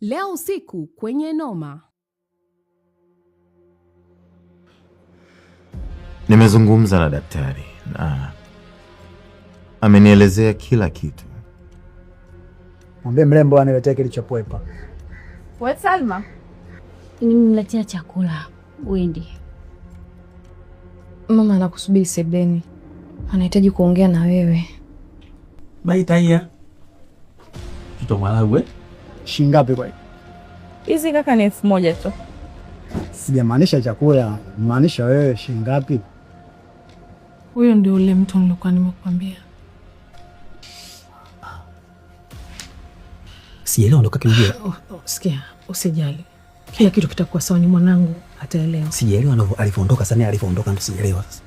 leo usiku kwenye Noma. Nimezungumza na daktari na amenielezea kila kitu. Mwambie mrembo aniletee kilichopwepa. Wewe Salma, nimemletea chakula Windi. Mama anakusubiri sebeni. Anahitaji kuongea na wewe. Baitaya. Tutomalawe. Shingapi kwa hiyo? Hizi kaka ni 1000 tu. Sijamaanisha chakula, maanisha wewe shingapi? Huyo ndio ule mtu nilikuwa nimekuambia. Sielewa ndo kakimbia. Sikia, usijali. Kila kitu kitakuwa sawa, ni mwanangu ataelewa. Sielewa alivyoondoka sana, alivyoondoka ndo sielewa sasa.